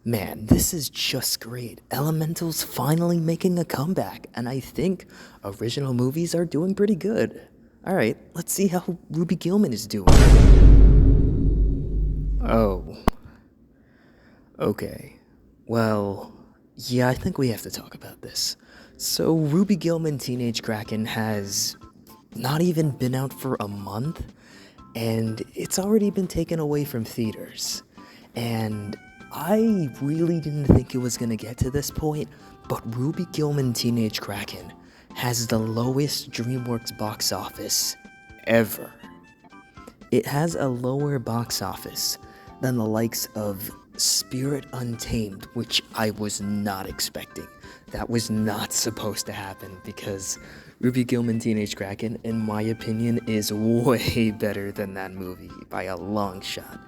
Man, this is just great. Elemental's finally making a comeback, and I think original movies are doing pretty good. Alright, let's see how Ruby Gillman is doing. Oh, okay. Well, yeah, I think we have to talk about this. So, Ruby Gillman Teenage Kraken has not even been out for a month, and it's already been taken away from theaters. And I really didn't think it was gonna get to this point, but Ruby Gillman Teenage Kraken has the lowest DreamWorks box office ever. It has a lower box office than the likes of Spirit Untamed, which I was not expecting. That was not supposed to happen because Ruby Gillman Teenage Kraken, in my opinion, is way better than that movie by a long shot.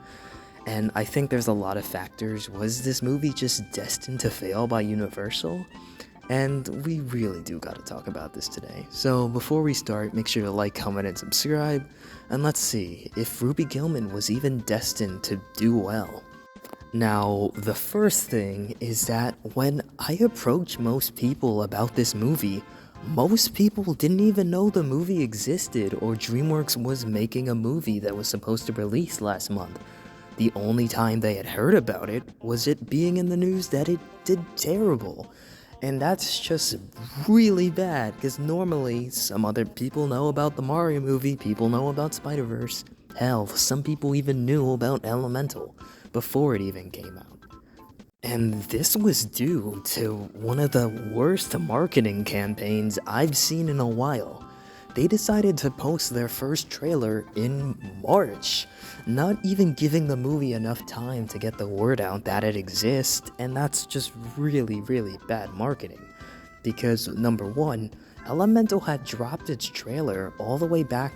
And I think there's a lot of factors. Was this movie just destined to fail by Universal? And we really do gotta talk about this today. So before we start, make sure to like, comment, and subscribe. And let's see if Ruby Gillman was even destined to do well. Now, the first thing is that when I approach most people about this movie, most people didn't even know the movie existed or DreamWorks was making a movie that was supposed to release last month. The only time they had heard about it was it being in the news that it did terrible. And that's just really bad, because normally some other people know about the Mario movie, people know about Spider-Verse. Hell, some people even knew about Elemental before it even came out. And this was due to one of the worst marketing campaigns I've seen in a while. They decided to post their first trailer in March, not even giving the movie enough time to get the word out that it exists, and that's just really, really bad marketing. Because, number one, Elemental had dropped its trailer all the way back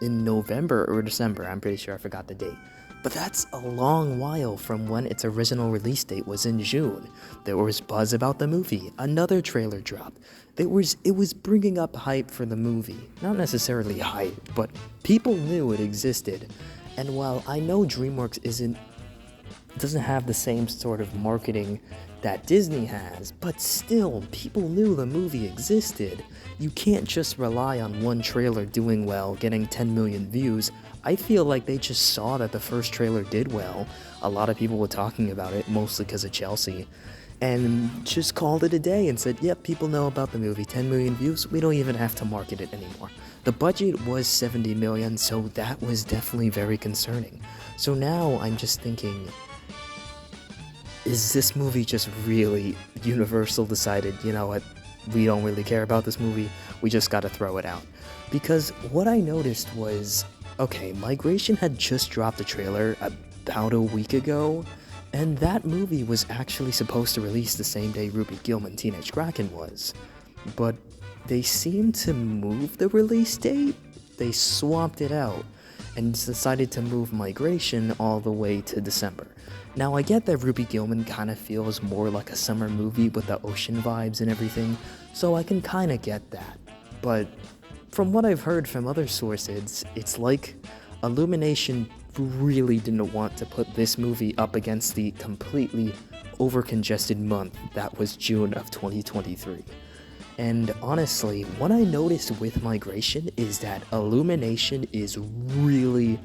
in November or December, I'm pretty sure, I forgot the date. But that's a long while from when its original release date was in June. There was buzz about the movie, another trailer dropped. It was bringing up hype for the movie. Not necessarily hype, but people knew it existed. And while I know DreamWorks doesn't have the same sort of marketing that Disney has, but still, people knew the movie existed. You can't just rely on one trailer doing well, getting 10 million views. I feel like they just saw that the first trailer did well. A lot of people were talking about it, mostly because of Chelsea, and just called it a day and said, yep, people know about the movie, 10 million views, we don't even have to market it anymore. The budget was 70 million, so that was definitely very concerning. So now I'm just thinking, is this movie just really, Universal decided, you know what, we don't really care about this movie, we just gotta throw it out? Because what I noticed was, okay, Migration had just dropped a trailer about a week ago, and that movie was actually supposed to release the same day Ruby Gillman Teenage Kraken was. But they seemed to move the release date. They swapped it out and decided to move Migration all the way to December. Now, I get that Ruby Gillman kind of feels more like a summer movie with the ocean vibes and everything, so I can kind of get that. But from what I've heard from other sources, it's like Illumination really didn't want to put this movie up against the completely overcongested month that was June of 2023. And honestly, what I noticed with Migration is that Illumination is really,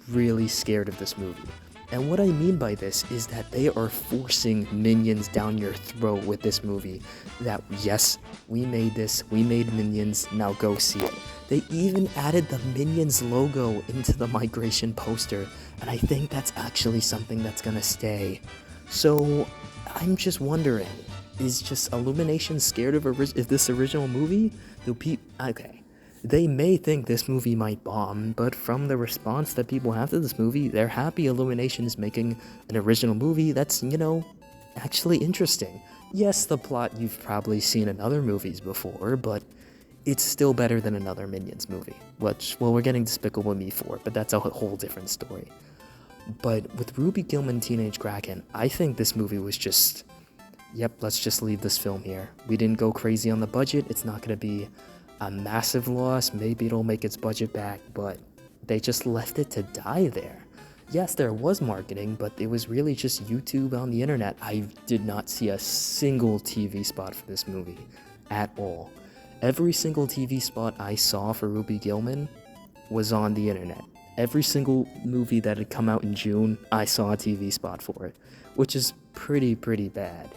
really scared of this movie. And what I mean by this is that they are forcing Minions down your throat with this movie. That, yes, we made this, we made Minions, now go see it. They even added the Minions logo into the Migration poster, and I think that's actually something that's gonna stay. So, I'm just wondering, is just Illumination scared of this original movie? Okay. They may think this movie might bomb, but from the response that people have to this movie, they're happy Illumination is making an original movie that's, actually interesting. Yes, the plot you've probably seen in other movies before, but it's still better than another Minions movie, which, well, we're getting Despicable Me 4, but that's a whole different story. But with Ruby Gillman Teenage Kraken, I think this movie was just, yep, let's just leave this film here. We didn't go crazy on the budget, it's not going to be a massive loss, maybe it'll make its budget back, but they just left it to die there. Yes, there was marketing, but it was really just YouTube on the internet. I did not see a single TV spot for this movie at all. Every single TV spot I saw for Ruby Gillman was on the internet. Every single movie that had come out in June, I saw a TV spot for it, which is pretty bad.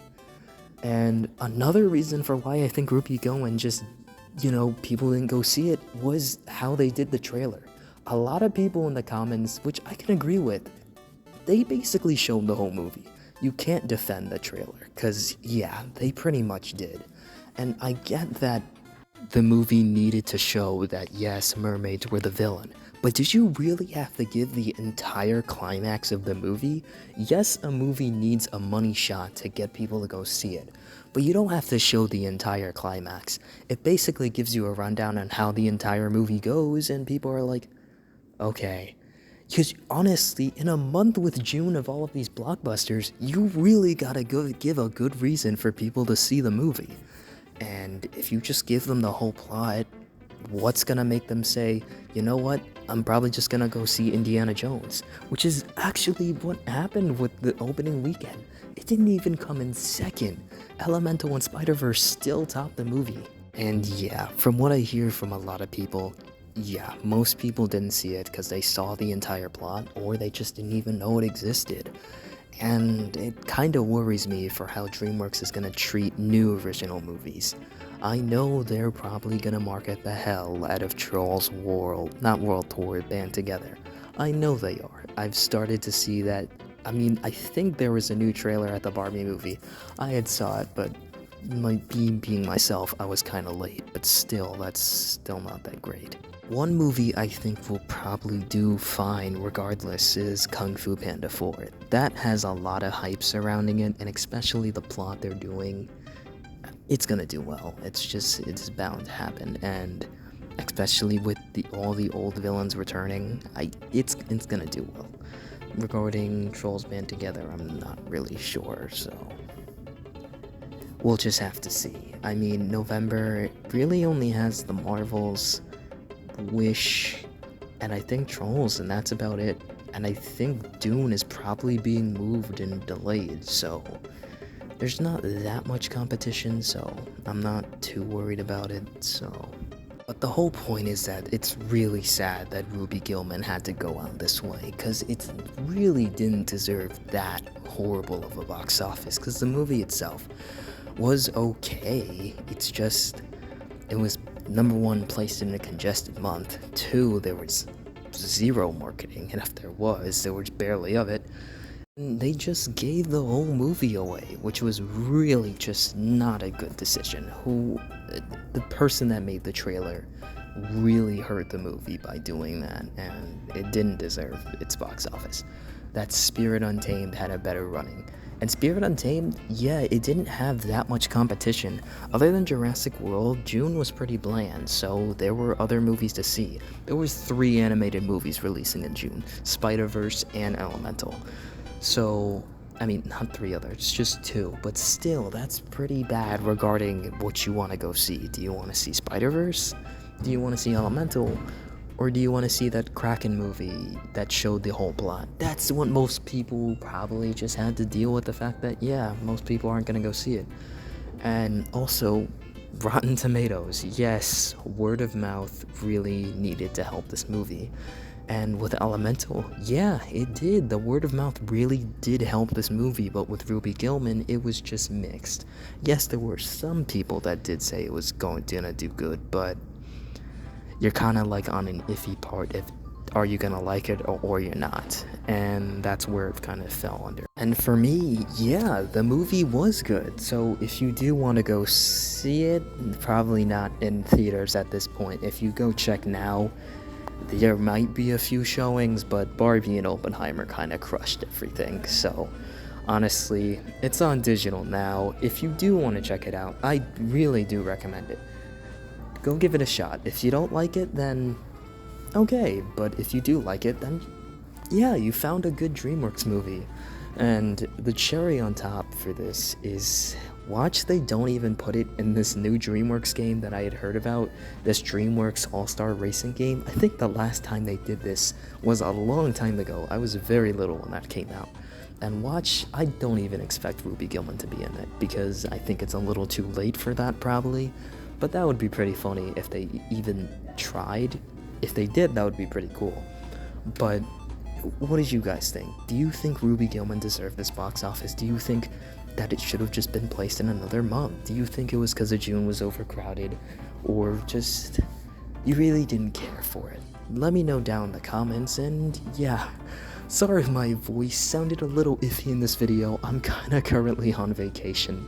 And another reason for why I think Ruby Gillman just, people didn't go see it was how they did the trailer. A lot of people in the comments, which I can agree with, they basically showed the whole movie. You can't defend the trailer, because, yeah, they pretty much did. And I get that the movie needed to show that, yes, mermaids were the villain, but did you really have to give the entire climax of the movie? Yes, a movie needs a money shot to get people to go see it, but you don't have to show the entire climax. It basically gives you a rundown on how the entire movie goes, and people are like, okay. Because honestly, in a month with June of all of these blockbusters, you really gotta give a good reason for people to see the movie. And if you just give them the whole plot, what's gonna make them say, you know what, I'm probably just gonna go see Indiana Jones? Which is actually what happened with the opening weekend. It didn't even come in second. Elemental and Spider-Verse still topped the movie. And yeah, from what I hear from a lot of people, yeah, most people didn't see it because they saw the entire plot or they just didn't even know it existed. And it kinda worries me for how DreamWorks is gonna treat new original movies. I know they're probably gonna market the hell out of Trolls World Tour Band Together. I know they are. I've started to see that. I think there was a new trailer at the Barbie movie. I had saw it, but being myself, I was kinda late, but still, that's still not that great. One movie I think will probably do fine regardless is Kung Fu Panda 4. That has a lot of hype surrounding it, and especially the plot they're doing. It's gonna do well. It's bound to happen, and especially with all the old villains returning, it's gonna do well. Regarding Trolls Band Together, I'm not really sure, so we'll just have to see. November really only has the Marvels, Wish, and I think Trolls, and that's about it. And I think Dune is probably being moved and delayed, so there's not that much competition, so I'm not too worried about it, so. But the whole point is that it's really sad that Ruby Gillman had to go out this way, because it really didn't deserve that horrible of a box office, because the movie itself was okay. It was number one, placed in a congested month. 2, there was zero marketing, and if there was barely of it. And they just gave the whole movie away, which was really just not a good decision. The person that made the trailer really hurt the movie by doing that, and it didn't deserve its box office. That Spirit Untamed had a better running. And Spirit Untamed, yeah, it didn't have that much competition. Other than Jurassic World, June was pretty bland, so there were other movies to see. There was 3 animated movies releasing in June, Spider-Verse and Elemental. So, not 3 others, just 2, but still, that's pretty bad regarding what you want to go see. Do you want to see Spider-Verse? Do you want to see Elemental? Or do you want to see that Kraken movie that showed the whole plot? That's what most people probably just had to deal with, the fact that, yeah, most people aren't going to go see it. And also, Rotten Tomatoes. Yes, word of mouth really needed to help this movie. And with Elemental, yeah, it did. The word of mouth really did help this movie, but with Ruby Gillman, it was just mixed. Yes, there were some people that did say it was going to do good, but you're kind of like on an iffy part if are you gonna like it or you're not, and that's where it kind of fell under. And for me, yeah, the movie was good, so if you do want to go see it, probably not in theaters at this point. If you go check now, there might be a few showings, but Barbie and Oppenheimer kind of crushed everything, so honestly, it's on digital now. If you do want to check it out, I really do recommend it. Go give it a shot. If you don't like it, then okay, but if you do like it, then yeah, you found a good DreamWorks movie. And the cherry on top for this is Watch they don't even put it in this new DreamWorks game that I had heard about, this DreamWorks All-Star Racing game. I think the last time they did this was a long time ago. I was very little when that came out. And watch, I don't even expect Ruby Gillman to be in it, because I think it's a little too late for that probably, but that would be pretty funny if they even tried. If they did, that would be pretty cool. But what did you guys think? Do you think Ruby Gillman deserved this box office? Do you think that it should have just been placed in another month? Do you think it was because June was overcrowded, or just you really didn't care for it? Let me know down in the comments, and yeah, sorry if my voice sounded a little iffy in this video. I'm kinda currently on vacation.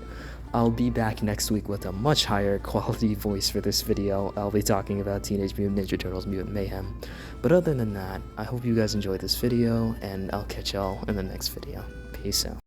I'll be back next week with a much higher quality voice for this video. I'll be talking about Teenage Mutant Ninja Turtles Mutant Mayhem. But other than that, I hope you guys enjoyed this video, and I'll catch y'all in the next video. Peace out.